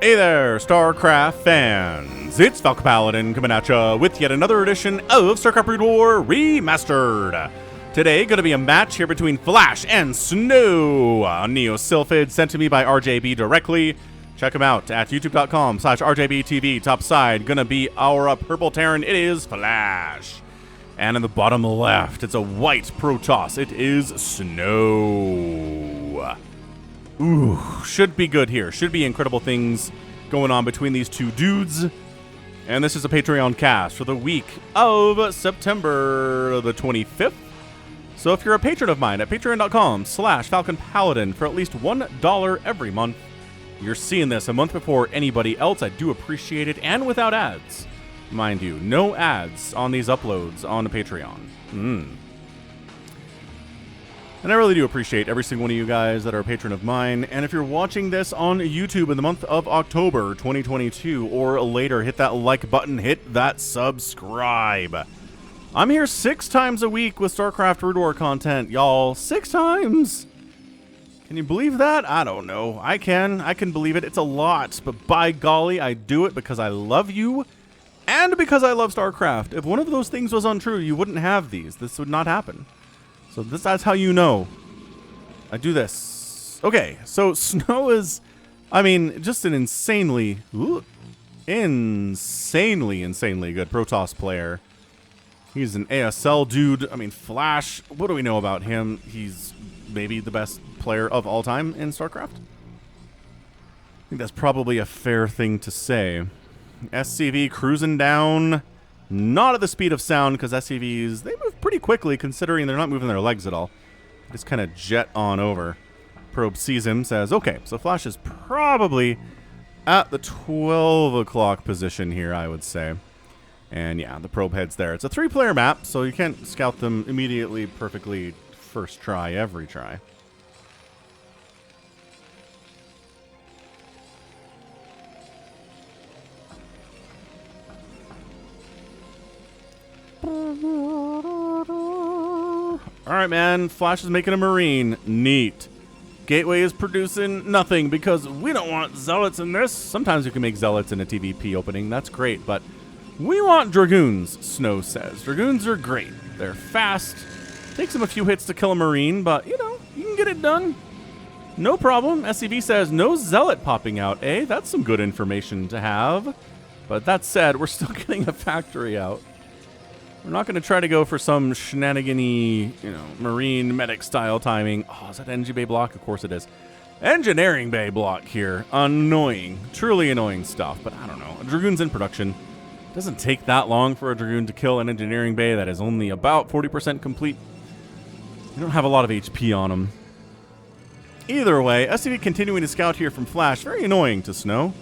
Hey there, StarCraft fans! It's Falcon Paladin coming at ya with yet another edition of StarCraft Brood War Remastered. Today, going to be a match here between Flash and Snow. Neo Sylphid sent to me by RJB directly. Check him out at youtube.com/RJBTV. Top side, gonna be our purple Terran. It is Flash. And in the bottom left, it's a white Protoss. It is Snow. Ooh, should be good here. Should be incredible things going on between these two dudes. And this is a Patreon cast for the week of September the 25th. So if you're a patron of mine at patreon.com/FalconPaladin for at least $1 every month, you're seeing this a month before anybody else. I do appreciate it, and without ads. Mind you, no ads on these uploads on the Patreon. And I really do appreciate every single one of you guys that are a patron of mine. And if you're watching this on YouTube in the month of October 2022 or later, hit that like button, hit that subscribe. I'm here 6 times a week with StarCraft Brood War content, y'all. 6 times! Can you believe that? I don't know. I can believe it. It's a lot, but by golly, I do it because I love you and because I love StarCraft. If one of those things was untrue, you wouldn't have these. This would not happen. So that's how you know I do this. Okay, so Snow is, I mean, just an insanely good Protoss player. He's an ASL dude. I mean, Flash, what do we know about him? He's maybe the best player of all time in StarCraft. I think that's probably a fair thing to say. SCV cruising down. Not at the speed of sound, because SCVs, they move pretty quickly considering they're not moving their legs at all. They just kind of jet on over. Probe sees him, says, okay, so Flash is probably at the 12 o'clock position here, I would say. And yeah, the probe heads there. It's a 3-player map, so you can't scout them immediately perfectly first try, every try. Alright, man. Flash is making a Marine. Neat. Gateway is producing nothing because we don't want Zealots in this. Sometimes you can make Zealots in a TVP opening. That's great, but we want Dragoons, Snow says. Dragoons are great. They're fast. Takes them a few hits to kill a Marine, but, you know, you can get it done. No problem. SCV says no Zealot popping out, eh? That's some good information to have. But that said, we're still getting a factory out. We're not going to try to go for some shenanigan-y, you know, Marine medic style timing. Oh, is that Energy Bay block? Of course it is. Engineering Bay block here. Annoying. Truly annoying stuff, but I don't know. A Dragoon's in production. Doesn't take that long for a Dragoon to kill an Engineering Bay that is only about 40% complete. You don't have a lot of HP on them. Either way, SCV continuing to scout here from Flash. Very annoying to Snow.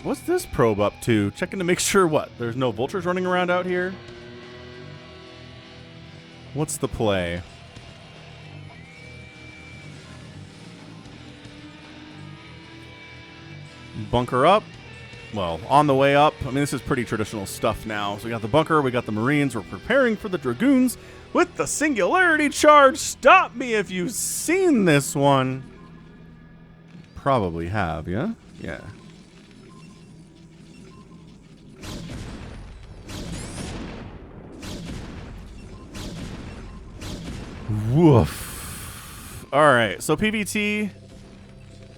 What's this probe up to? Checking to make sure what? There's no vultures running around out here? What's the play? Bunker up. Well, on the way up. I mean, this is pretty traditional stuff now. So we got the bunker, we got the Marines. We're preparing for the Dragoons with the Singularity Charge. Stop me if you've seen this one. Probably have, yeah? Yeah. Woof. Alright, so PvT,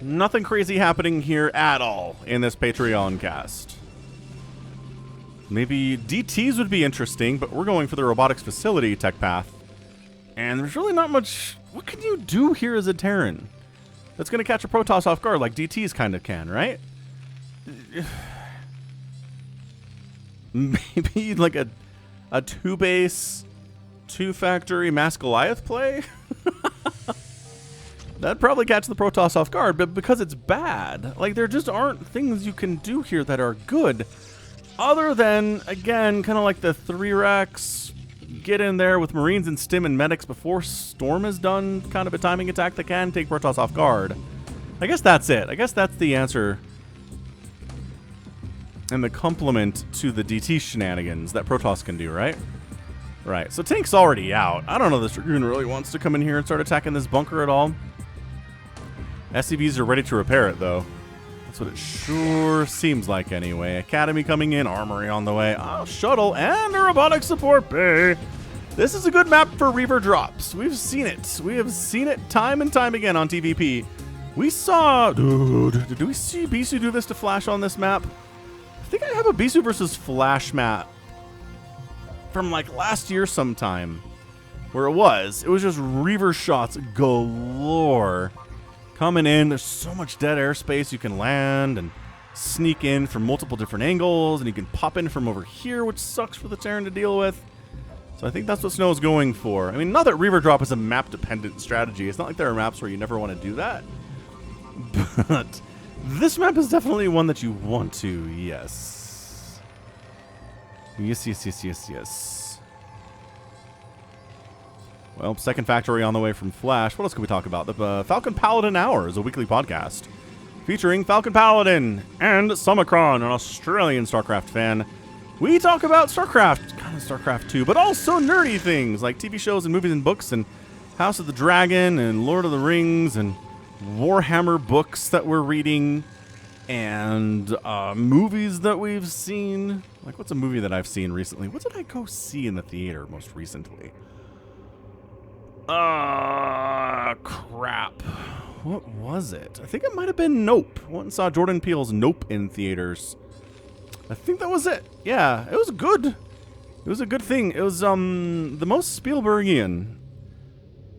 nothing crazy happening here at all in this Patreon cast. Maybe DTs would be interesting, but we're going for the robotics facility tech path. And there's really not much. What can you do here as a Terran that's going to catch a Protoss off guard like DTs kind of can, right? Maybe like a 2-base... 2-factory Mass Goliath play? That'd probably catch the Protoss off guard, but because it's bad, like, there just aren't things you can do here that are good. Other than, again, kind of like the 3-Rex, get in there with Marines and Stim and Medics before Storm is done, kind of a timing attack that can take Protoss off guard. I guess that's it. I guess that's the answer. And the complement to the DT shenanigans that Protoss can do, right? Right, so Tank's already out. I don't know if this Dragoon really wants to come in here and start attacking this bunker at all. SCVs are ready to repair it, though. That's what it sure seems like anyway. Academy coming in, armory on the way. Oh, shuttle and a robotic support bay. This is a good map for Reaver drops. We've seen it. We have seen it time and time again on TVP. We saw... Dude, did we see Bisu do this to Flash on this map? I think I have a Bisu versus Flash map from like last year sometime. Where it was just Reaver shots galore. Coming in, there's so much dead airspace. You can land and sneak in from multiple different angles, and you can pop in from over here, which sucks for the Terran to deal with. So I think that's what Snow's going for. I mean, not that Reaver drop is a map-dependent strategy. It's not like there are maps where you never want to do that. But this map is definitely one that you want to, yes. Yes. Well, second factory on the way from Flash. What else can we talk about? The Falcon Paladin Hour is a weekly podcast featuring Falcon Paladin and Summicron, an Australian StarCraft fan. We talk about StarCraft, kind of StarCraft 2, but also nerdy things like TV shows and movies and books and House of the Dragon and Lord of the Rings and Warhammer books that we're reading and movies that we've seen. Like, what's a movie that I've seen recently? What did I go see in the theater most recently? Crap. What was it? I think it might have been Nope. Went and saw Jordan Peele's Nope in theaters. I think that was it. Yeah, it was good. It was a good thing. It was the most Spielbergian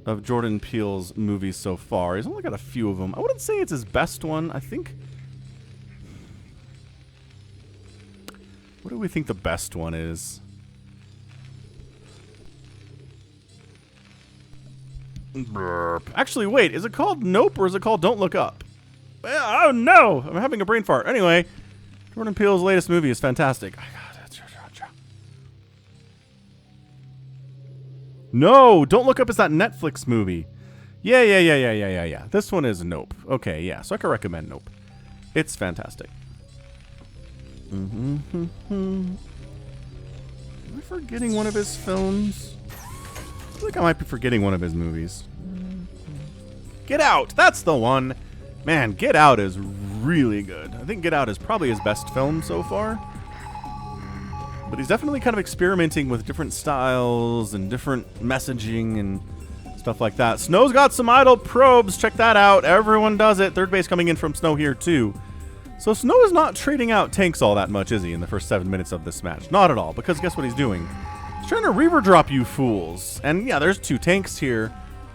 of Jordan Peele's movies so far. He's only got a few of them. I wouldn't say it's his best one. I think... What do we think the best one is? Burp. Actually, wait. Is it called Nope or is it called Don't Look Up? Oh, no. I'm having a brain fart. Anyway, Jordan Peele's latest movie is fantastic. No, Don't Look Up is that Netflix movie. Yeah. This one is Nope. Okay, yeah. So I can recommend Nope. It's fantastic. Am I forgetting one of his films? I feel like I might be forgetting one of his movies. Get Out! That's the one! Man, Get Out is really good. I think Get Out is probably his best film so far. But he's definitely kind of experimenting with different styles and different messaging and stuff like that. Snow's got some idle probes. Check that out. Everyone does it. Third base coming in from Snow here, too. So Snow is not trading out tanks all that much, is he, in the first 7 minutes of this match? Not at all, because guess what he's doing? He's trying to Reaver drop you fools. And yeah, there's 2 tanks here.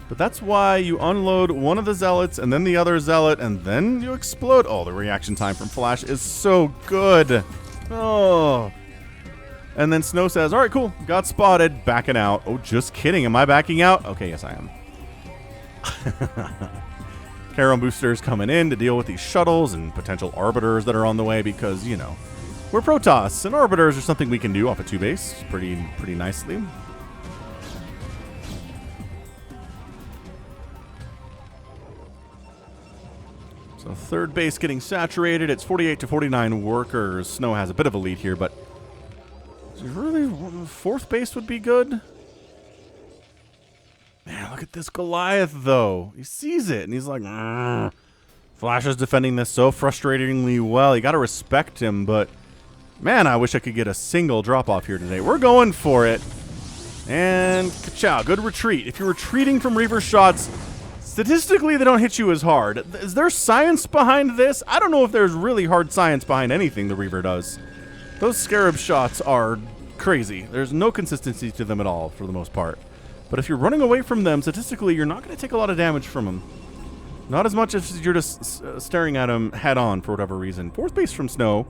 But that's why you unload one of the Zealots and then the other Zealot and then you explode. Oh, the reaction time from Flash is so good. Oh. And then Snow says, all right, cool. Got spotted. Backing out. Oh, just kidding. Am I backing out? Okay, yes, I am. Charon boosters coming in to deal with these shuttles and potential arbiters that are on the way because, you know, we're Protoss, and arbiters are something we can do off a 2 base pretty nicely. So third base getting saturated. It's 48 to 49 workers. Snow has a bit of a lead here, but really fourth base would be good. Man, look at this Goliath, though. He sees it, and he's like, "Argh." Flash is defending this so frustratingly well. You got to respect him, but man, I wish I could get a single drop-off here today. We're going for it. And ka-chow, good retreat. If you're retreating from Reaver shots, statistically, they don't hit you as hard. Is there science behind this? I don't know if there's really hard science behind anything the Reaver does. Those Scarab shots are crazy. There's no consistency to them at all, for the most part. But if you're running away from them, statistically, you're not going to take a lot of damage from them. Not as much as you're just staring at them head-on for whatever reason. Fourth base from Snow.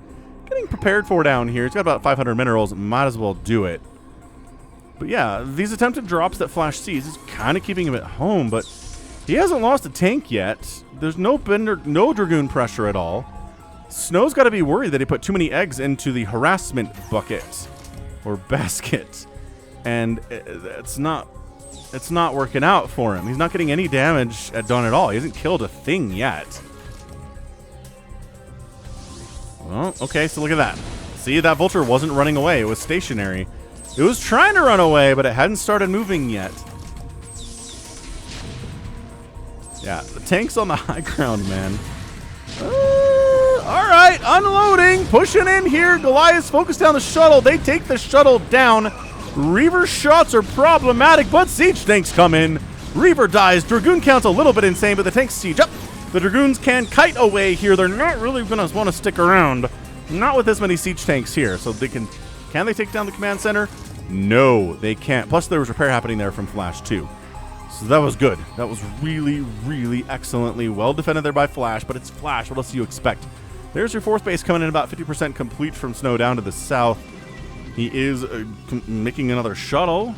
Getting prepared for down here. He's got about 500 minerals. Might as well do it. But yeah, these attempted drops that Flash sees is kind of keeping him at home, but he hasn't lost a tank yet. There's no Dragoon pressure at all. Snow's got to be worried that he put too many eggs into the harassment bucket or basket. And it's not working out for him. He's not getting any damage done at all. He hasn't killed a thing yet. Well, okay, so look at that. See, that Vulture wasn't running away. It was stationary. It was trying to run away, but it hadn't started moving yet. Yeah, the tank's on the high ground, man. All right, unloading, pushing in here. Goliath's focused down the shuttle. They take the shuttle down. Reaver shots are problematic, but siege tanks come in. Reaver dies. Dragoon count's a little bit insane, but the tanks siege up. The Dragoons can kite away here. They're not really going to want to stick around. Not with this many siege tanks here. So they can they take down the command center? No, they can't. Plus there was repair happening there from Flash too. So that was good. That was really, really excellently well defended there by Flash, but it's Flash. What else do you expect? There's your fourth base coming in about 50% complete from Snow down to the south. He is making another shuttle.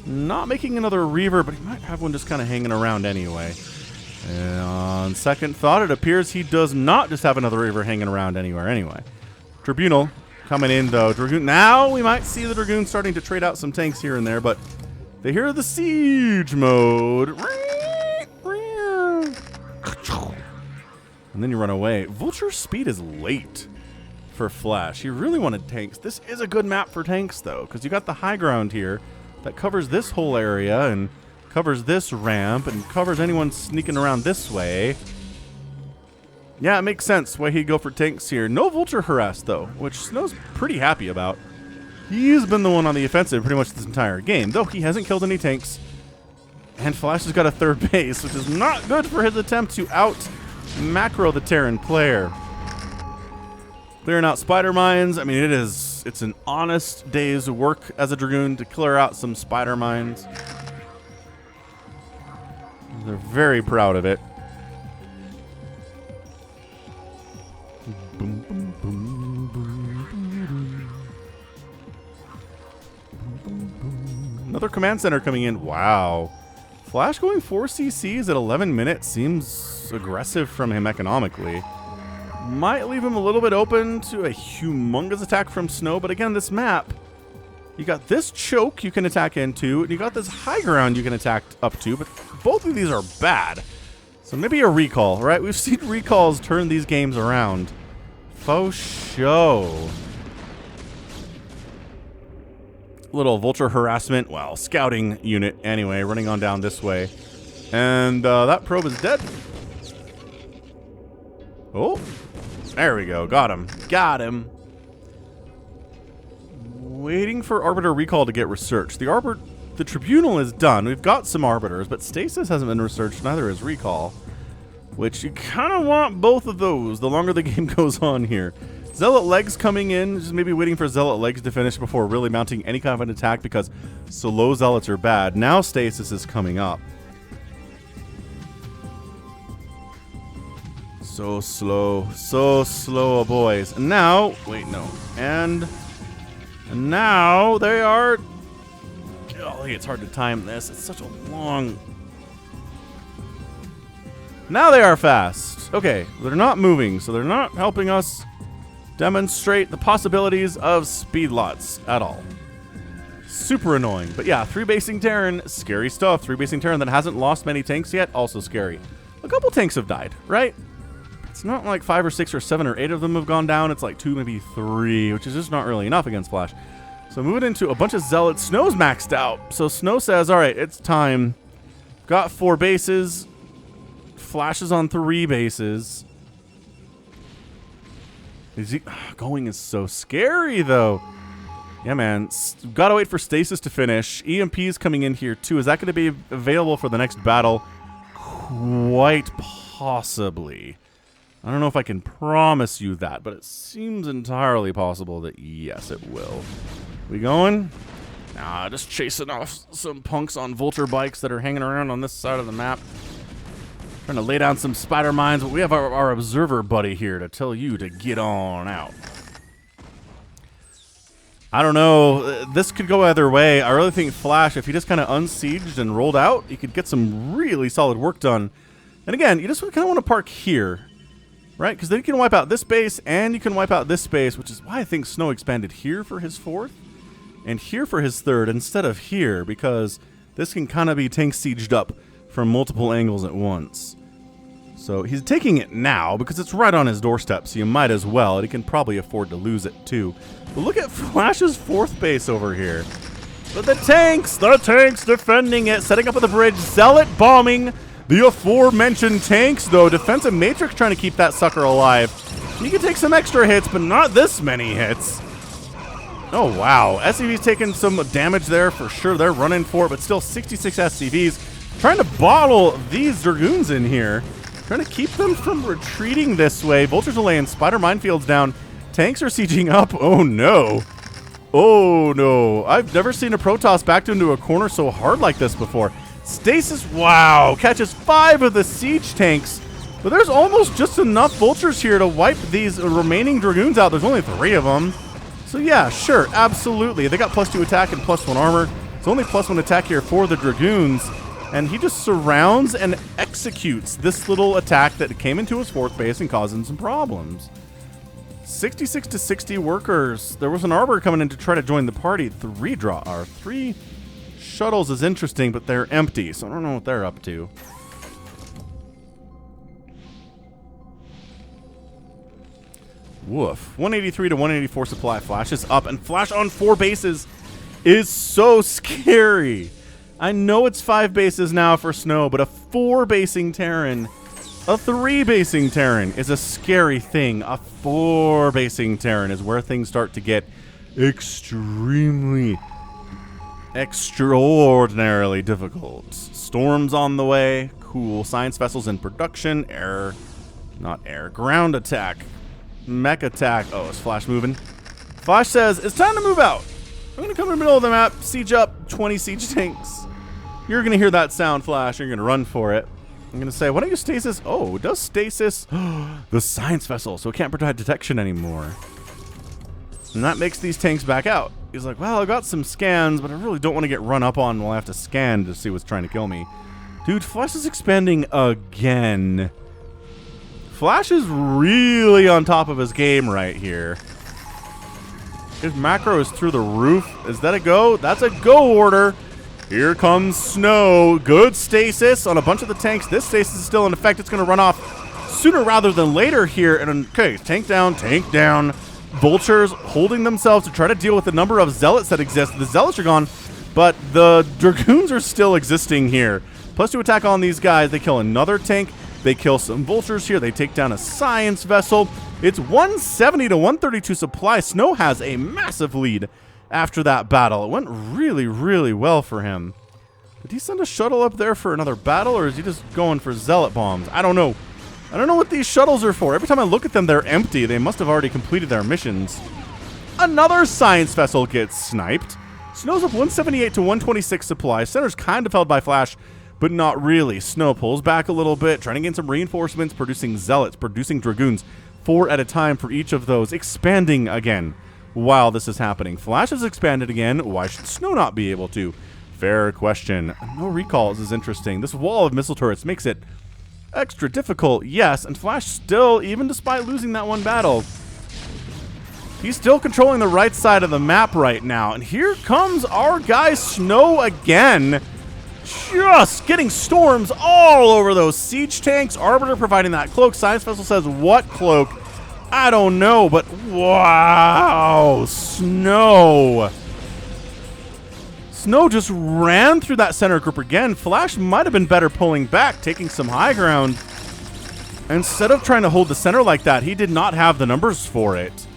Not making another Reaver, but he might have one just kind of hanging around anyway. And on second thought, it appears he does not just have another Reaver hanging around anywhere anyway. Tribunal coming in, though. Dragoon. Now we might see the Dragoon starting to trade out some tanks here and there, but they hear the siege mode. And then you run away. Vulture's speed is late for Flash. He really wanted tanks. This is a good map for tanks, though, because you got the high ground here that covers this whole area and covers this ramp and covers anyone sneaking around this way. Yeah, it makes sense why he'd go for tanks here. No Vulture harass, though, which Snow's pretty happy about. He's been the one on the offensive pretty much this entire game, though he hasn't killed any tanks. And Flash has got a third base, which is not good for his attempt to out-macro the Terran player. Clearing out spider mines. I mean, it's an honest day's work as a Dragoon to clear out some spider mines. They're very proud of it. Boom, boom, boom, boom, boom. Another command center coming in. Wow. Flash going 4 CCs at 11 minutes seems aggressive from him economically. Might leave him a little bit open to a humongous attack from Snow, but again, this map, you got this choke you can attack into, and you got this high ground you can attack up to, but both of these are bad. So maybe a recall, right? We've seen recalls turn these games around. Faux show. Little Vulture harassment, well, scouting unit anyway, running on down this way. And that probe is dead. Oh, there we go. Got him. Got him. Waiting for Arbiter recall to get researched. The Tribunal is done. We've got some Arbiters, but Stasis hasn't been researched, neither is Recall. Which you kind of want both of those the longer the game goes on here. Zealot Legs coming in, just maybe waiting for Zealot Legs to finish before really mounting any kind of an attack because slow Zealots are bad. Now Stasis is coming up. So slow, boys. And now, wait, no. And now they are, golly, it's hard to time this. It's such a long, now they are fast. Okay, they're not moving, so they're not helping us demonstrate the possibilities of speed lots at all. Super annoying. But yeah, 3-basing Terran, scary stuff. 3-basing Terran that hasn't lost many tanks yet, also scary. A couple tanks have died, right? It's not like 5 or 6 or 7 or 8 of them have gone down. It's like 2, maybe 3, which is just not really enough against Flash. So moving into a bunch of Zealots. Snow's maxed out. So Snow says, all right, it's time. Got 4 bases. Flash is on 3 bases. Going is so scary, though. Yeah, man. Gotta wait for Stasis to finish. EMP's coming in here, too. Is that going to be available for the next battle? Quite possibly. I don't know if I can promise you that, but it seems entirely possible that yes, it will. We going? Nah, just chasing off some punks on Vulture bikes that are hanging around on this side of the map. Trying to lay down some spider mines, but we have our observer buddy here to tell you to get on out. I don't know. This could go either way. I really think Flash, if he just kind of unsieged and rolled out, he could get some really solid work done. And again, you just kind of want to park here. Right, because then you can wipe out this base, and you can wipe out this base, which is why I think Snow expanded here for his 4th, and here for his 3rd, instead of here, because this can kind of be tank sieged up from multiple angles at once. So he's taking it now, because it's right on his doorstep, so you might as well, and he can probably afford to lose it, too. But look at Flash's 4th base over here. But the tanks defending it, setting up with the bridge, Zealot bombing the aforementioned tanks, though. Defensive Matrix trying to keep that sucker alive. You can take some extra hits, but not this many hits. Oh, wow. SCV's taking some damage there for sure. They're running for it, but still 66 SCVs. Trying to bottle these Dragoons in here. Trying to keep them from retreating this way. Vultures are laying spider minefields down. Tanks are sieging up. Oh, no. Oh, no. I've never seen a Protoss backed into a corner so hard like this before. Stasis, wow, catches 5 of the siege tanks. But there's almost just enough Vultures here to wipe these remaining Dragoons out. There's only 3 of them. So yeah, sure, absolutely. They got +2 attack and +1 armor. It's only +1 attack here for the Dragoons. And he just surrounds and executes this little attack that came into his 4th base and causing some problems. 66 to 60 workers. There was an arbor coming in to try to join the party. 3 shuttles is interesting, but they're empty, so I don't know what they're up to. Woof. 183 to 184 supply. Flash is up, and Flash on 4 bases is so scary. I know it's 5 bases now for Snow, but a 4 basing Terran, a 3 basing Terran is a scary thing. A 4 basing Terran is where things start to get extraordinarily difficult. Storms on the way. Cool. Science vessels in production. Ground attack. Mech attack. Oh, is Flash moving? Flash says, it's time to move out. I'm going to come in the middle of the map, siege up 20 siege tanks. You're going to hear that sound, Flash. You're going to run for it. I'm going to say, why don't you stasis? Oh, it does stasis the science vessel, so it can't provide detection anymore. And that makes these tanks back out. He's like, well, I got some scans, but I really don't want to get run up on while I have to scan to see what's trying to kill me. Dude, Flash is expanding again. Flash is really on top of his game right here. His macro is through the roof. Is that a go? That's a go order. Here comes Snow. Good stasis on a bunch of the tanks. This stasis is still in effect. It's going to run off sooner rather than later here. And okay, tank down, tank down. Vultures holding themselves to try to deal with the number of zealots that exist. The zealots are gone, but the Dragoons are still existing here. +2 attack on these guys. They kill another tank. They kill some Vultures here. They take down a science vessel. It's 170 to 132 supply. Snow has a massive lead after that battle. It went really, really well for him. Did he send a shuttle up there for another battle, or is he just going for zealot bombs? I don't know. I don't know what these shuttles are for. Every time I look at them, they're empty. They must have already completed their missions. Another science vessel gets sniped. Snow's up 178 to 126 supply. Center's kind of held by Flash, but not really. Snow pulls back a little bit, trying to gain some reinforcements, producing zealots, producing Dragoons, 4 at a time for each of those, expanding again while this is happening. Flash has expanded again. Why should Snow not be able to? Fair question. No recalls is interesting. This wall of missile turrets makes it extra difficult, yes, and Flash still, even despite losing that one battle, he's still controlling the right side of the map right now. And here comes our guy Snow again, just getting storms all over those siege tanks. Arbiter providing that cloak. Science Vessel says, what cloak? I don't know, but wow, Snow. Snow just ran through that center group again. Flash might have been better pulling back, taking some high ground. Instead of trying to hold the center like that, he did not have the numbers for it.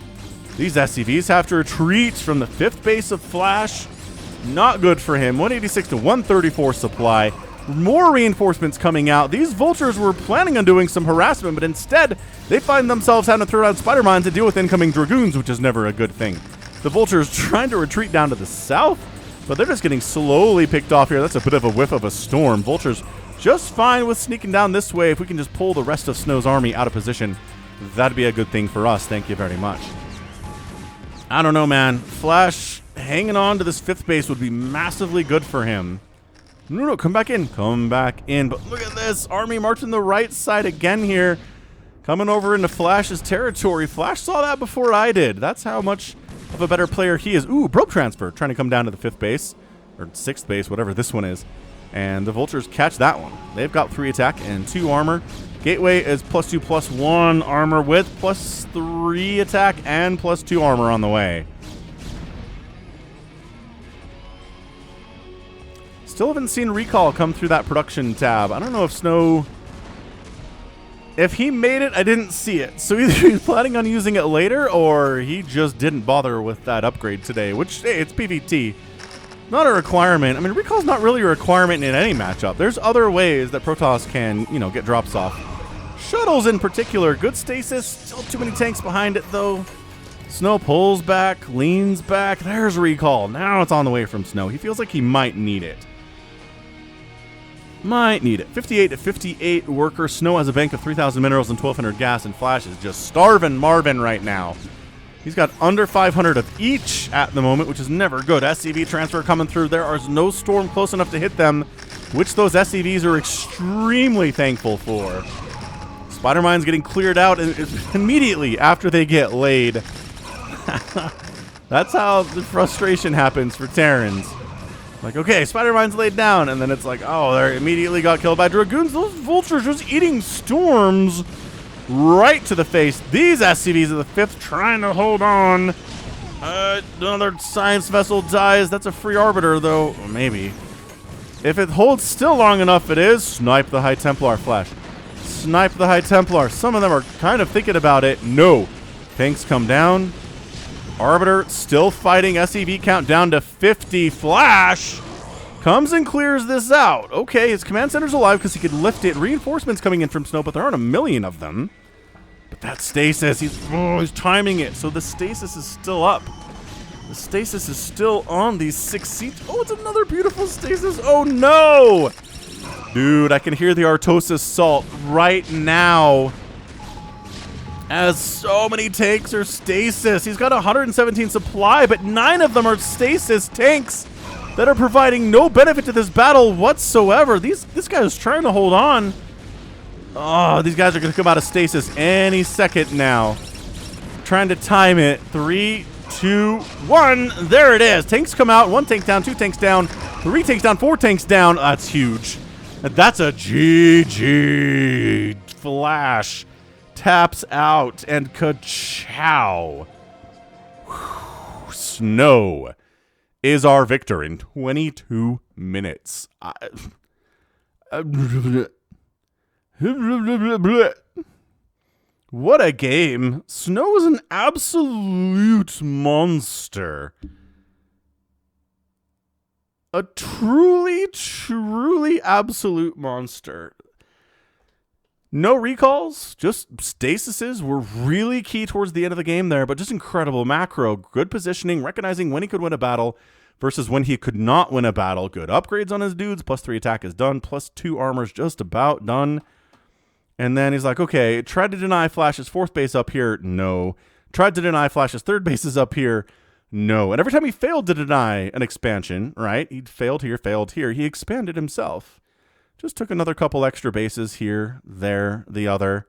These SCVs have to retreat from the 5th base of Flash. Not good for him. 186 to 134 supply. More reinforcements coming out. These Vultures were planning on doing some harassment, but instead, they find themselves having to throw down spider mines to deal with incoming Dragoons, which is never a good thing. The Vultures trying to retreat down to the south, but they're just getting slowly picked off here. That's a bit of a whiff of a storm. Vultures just fine with sneaking down this way. If we can just pull the rest of Snow's army out of position, that'd be a good thing for us. Thank you very much. I don't know, man. Flash hanging on to this 5th base would be massively good for him. No, come back in. Come back in. But look at this. Army marching the right side again here. Coming over into Flash's territory. Flash saw that before I did. That's how much of a better player he is. Ooh, probe transfer. Trying to come down to the 5th base. Or 6th base, whatever this one is. And the Vultures catch that one. They've got 3 attack and 2 armor. Gateway is +2/+1 armor with +3 attack and +2 armor on the way. Still haven't seen recall come through that production tab. I don't know if Snow If he made it, I didn't see it. So either he's planning on using it later, or he just didn't bother with that upgrade today, which, hey, it's PvT. Not a requirement. I mean, recall's not really a requirement in any matchup. There's other ways that Protoss can, get drops off. Shuttles in particular, good stasis. Still too many tanks behind it, though. Snow pulls back, leans back. There's recall. Now it's on the way from Snow. He feels like he might need it. 58 to 58 worker. Snow has a bank of 3,000 minerals and 1,200 gas, and Flash is just starving Marvin right now. He's got under 500 of each at the moment, which is never good. SCV transfer coming through. There is no storm close enough to hit them, which those SCVs are extremely thankful for. Spider Mine's getting cleared out immediately after they get laid. That's how the frustration happens for Terrans. Like, okay, Spider Mine's laid down, and then it's like, oh, they immediately got killed by Dragoons. Those vultures just eating storms right to the face. These SCVs are the 5th trying to hold on. Another science vessel dies. That's a free arbiter, though. Maybe. If it holds still long enough, it is. Snipe the High Templar, Flash. Snipe the High Templar. Some of them are kind of thinking about it. No. Tanks come down. Arbiter still fighting. SCV count down to 50. Flash comes and clears this out. Okay, his command center's alive because he could lift it. Reinforcements coming in from Snow, but there aren't a million of them. But that stasis, he's timing it. So the stasis is still up. The stasis is still on these 6 seats. Oh, it's another beautiful stasis. Oh, no. Dude, I can hear the Artosis salt right now. As so many tanks are stasis. He's got 117 supply, but 9 of them are stasis tanks that are providing no benefit to this battle whatsoever. This guy is trying to hold on. Oh, these guys are going to come out of stasis any second now. Trying to time it. 3, 2, 1. There it is. Tanks come out. 1 tank down, 2 tanks down, 3 tanks down, 4 tanks down. That's huge. That's a GG. Flash taps out, and ka-chow. Snow is our victor in 22 minutes. What a game. Snow is an absolute monster. A truly, truly absolute monster. No recalls, just stasises were really key towards the end of the game there, but just incredible macro. Good positioning, recognizing when he could win a battle versus when he could not win a battle. Good upgrades on his dudes, +3 attack is done, +2 armor's just about done. And then he's like, okay, tried to deny Flash's 4th base up here, no. Tried to deny Flash's 3rd base is up here, no. And every time he failed to deny an expansion, right, he failed here, he expanded himself. Just took another couple extra bases here, there, the other.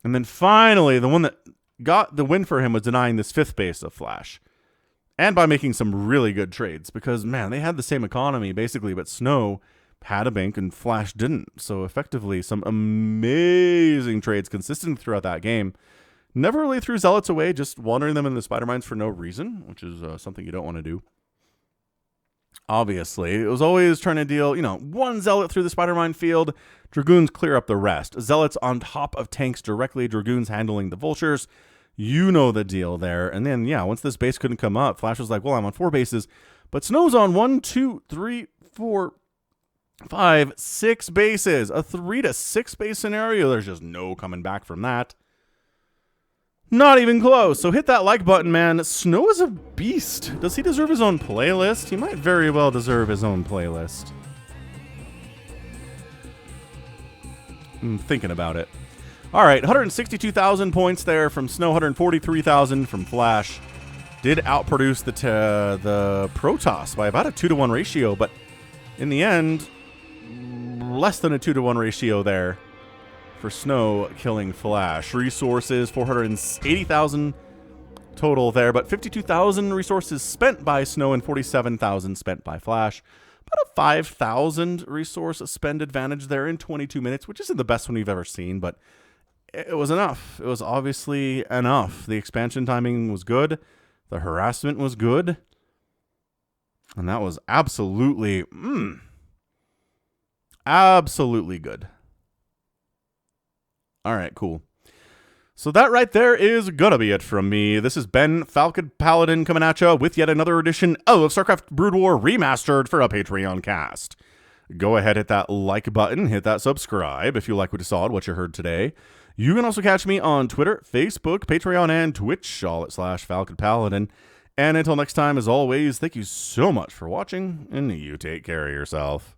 And then finally, the one that got the win for him was denying this 5th base of Flash. And by making some really good trades. Because, man, they had the same economy, basically. But Snow had a bank and Flash didn't. So, effectively, some amazing trades consistent throughout that game. Never really threw Zealots away, just wandering them in the Spider Mines for no reason. Which is something you don't want to do. Obviously, it was always trying to deal, 1 Zealot through the Spider-Mine field, Dragoons clear up the rest. Zealots on top of tanks directly, Dragoons handling the Vultures. You know the deal there. And then, yeah, once this base couldn't come up, Flash was like, well, I'm on 4 bases. But Snow's on 1, 2, 3, 4, 5, 6 bases. A 3 to 6 base scenario. There's just no coming back from that. Not even close. So hit that like button, man. Snow is a beast. Does he deserve his own playlist? He might very well deserve his own playlist. I'm thinking about it. All right, 162,000 points there from Snow, 143,000 from Flash. Did outproduce the Protoss by about a 2-to-1 ratio, but in the end, less than a 2-to-1 ratio there. For Snow killing Flash. Resources, 480,000 total there, but 52,000 resources spent by Snow and 47,000 spent by Flash. About a 5,000 resource spend advantage there in 22 minutes, which isn't the best one we've ever seen, but it was enough. It was obviously enough. The expansion timing was good. The harassment was good. And that was absolutely, absolutely good. All right, cool. So that right there is gonna be it from me. This has been Falcon Paladin coming at you with yet another edition of StarCraft Brood War Remastered for a Patreon cast. Go ahead, hit that like button, hit that subscribe if you like what you saw and what you heard today. You can also catch me on Twitter, Facebook, Patreon, and Twitch, all at /Falcon Paladin. And until next time, as always, thank you so much for watching, and you take care of yourself.